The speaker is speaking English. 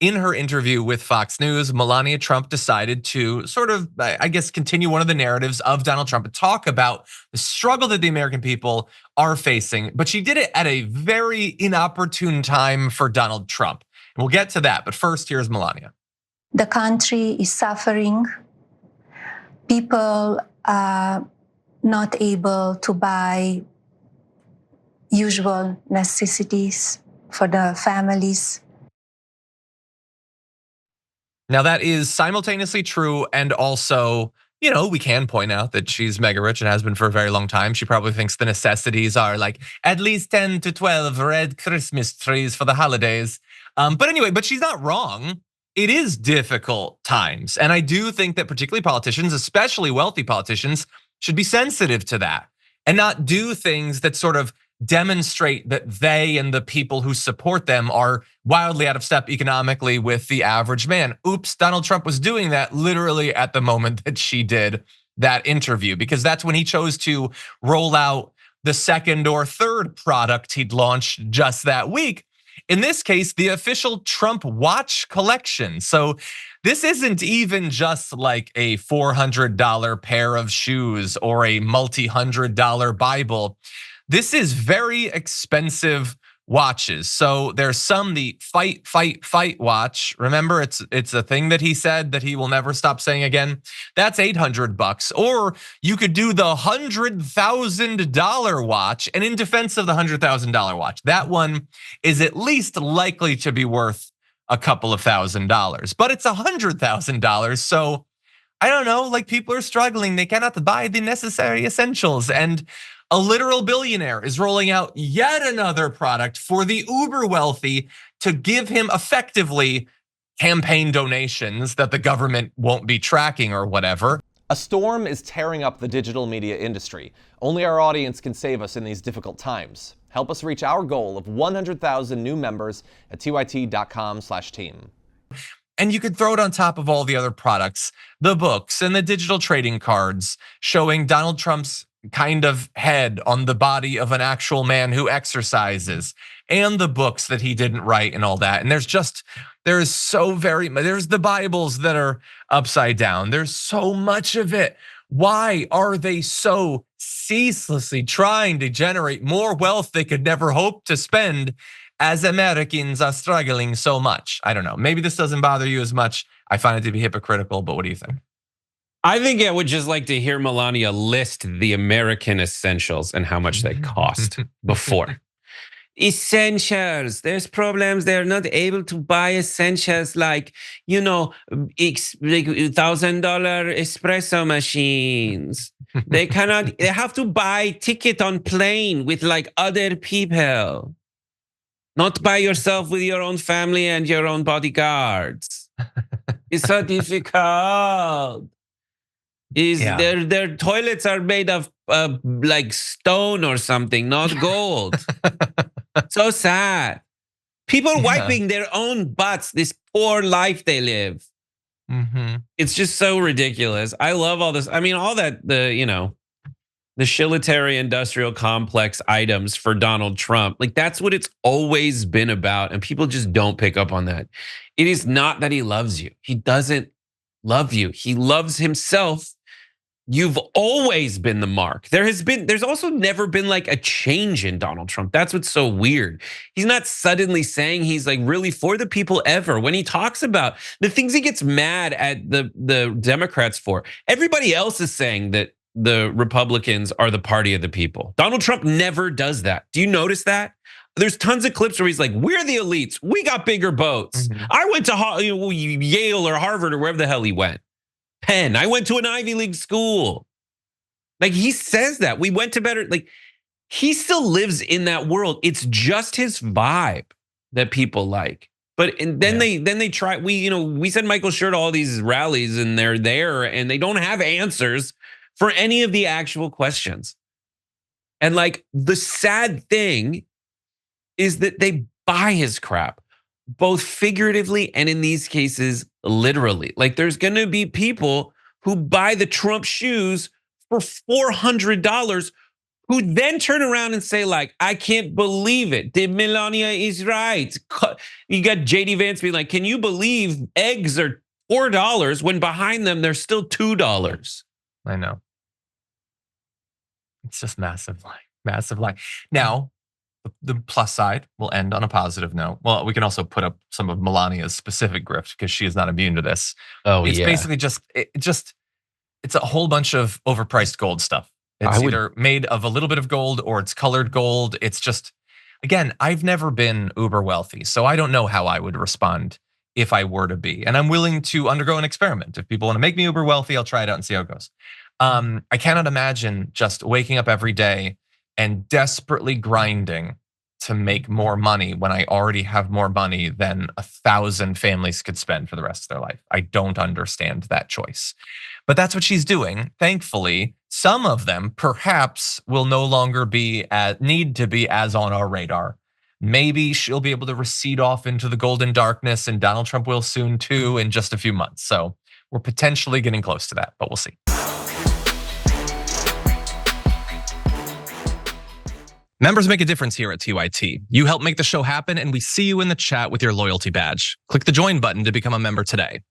in her interview with Fox News, Melania Trump decided to sort of, I guess, continue one of the narratives of Donald Trump and talk about the struggle that the American people are facing. But she did it at a very inopportune time for Donald Trump. We'll get to that. But first, here's Melania. The country is suffering. People are not able to buy usual necessities for the families. Now, that is simultaneously true, and also, we can point out that she's mega rich and has been for a very long time. She probably thinks the necessities are like at least 10 to 12 red Christmas trees for the holidays. But she's not wrong. It is difficult times. And I do think that particularly politicians, especially wealthy politicians, should be sensitive to that and not do things that sort of demonstrate that they and the people who support them are wildly out of step economically with the average man. Oops, Donald Trump was doing that literally at the moment that she did that interview, because that's when he chose to roll out the second or third product he'd launched just that week. In this case, the official Trump watch collection. So this isn't even just like a $400 pair of shoes or a multi-$100 Bible. This is very expensive watches. So there's the fight, fight, fight watch. Remember, it's a thing that he said that he will never stop saying again. That's $800. Or you could do the $100,000 watch. And in defense of the $100,000 watch, that one is at least likely to be worth a couple of $1,000s. But it's $100,000. So I don't know, like people are struggling. They cannot buy the necessary essentials. And a literal billionaire is rolling out yet another product for the uber wealthy to give him effectively campaign donations that the government won't be tracking or whatever. A storm is tearing up the digital media industry. Only our audience can save us in these difficult times. Help us reach our goal of 100,000 new members at tyt.com/team. And you could throw it on top of all the other products, the books and the digital trading cards showing Donald Trump's kind of head on the body of an actual man who exercises, and the books that he didn't write and all that. And there's the Bibles that are upside down. There's so much of it. Why are they so ceaselessly trying to generate more wealth they could never hope to spend as Americans are struggling so much? I don't know. Maybe this doesn't bother you as much. I find it to be hypocritical, but what do you think? I think I would just like to hear Melania list the American essentials and how much they cost before. Essentials. There's problems. They're not able to buy essentials like, $1,000 espresso machines. They have to buy ticket on plane with like other people. Not by yourself with your own family and your own bodyguards. It's so difficult. Their toilets are made of like stone or something, not gold. So sad. People wiping their own butts, this poor life they live. Mm-hmm. It's just so ridiculous. I love all this. I mean, all that, the shilitary industrial complex items for Donald Trump. Like that's what it's always been about. And people just don't pick up on that. It is not that he loves you. He doesn't love you. He loves himself. You've always been the mark. There's also never been like a change in Donald Trump. That's what's so weird. He's not suddenly saying he's like really for the people ever. When he talks about the things he gets mad at the Democrats for, everybody else is saying that the Republicans are the party of the people. Donald Trump never does that. Do you notice that? There's tons of clips where he's like, we're the elites. We got bigger boats. Mm-hmm. I went to Yale or Harvard or wherever the hell he went. Penn. I went to an Ivy League school. Like he says that. We went to better, like he still lives in that world. It's just his vibe that people like. But then they try, we send Michael Schur to all these rallies and they're there and they don't have answers for any of the actual questions. And like the sad thing is that they buy his crap, both figuratively and in these cases, literally. Like there's gonna be people who buy the Trump shoes for $400 who then turn around and say like, I can't believe it. Melania is right. You got JD Vance being like, can you believe eggs are $4 when behind them they're still $2? I know. It's just massive lie, massive lie. Now, the plus side will end on a positive note. Well, we can also put up some of Melania's specific grift because she is not immune to this. Oh, It's yeah. basically it's a whole bunch of overpriced gold stuff. It's either made of a little bit of gold or it's colored gold. It's just, again, I've never been uber wealthy, so I don't know how I would respond if I were to be. And I'm willing to undergo an experiment. If people want to make me uber wealthy, I'll try it out and see how it goes. I cannot imagine just waking up every day and desperately grinding to make more money when I already have more money than 1,000 families could spend for the rest of their life. I don't understand that choice. But that's what she's doing. Thankfully, some of them perhaps will no longer need to be as on our radar. Maybe she'll be able to recede off into the golden darkness, and Donald Trump will soon too in just a few months. So we're potentially getting close to that, but we'll see. Members make a difference here at TYT. You help make the show happen, and we see you in the chat with your loyalty badge. Click the join button to become a member today.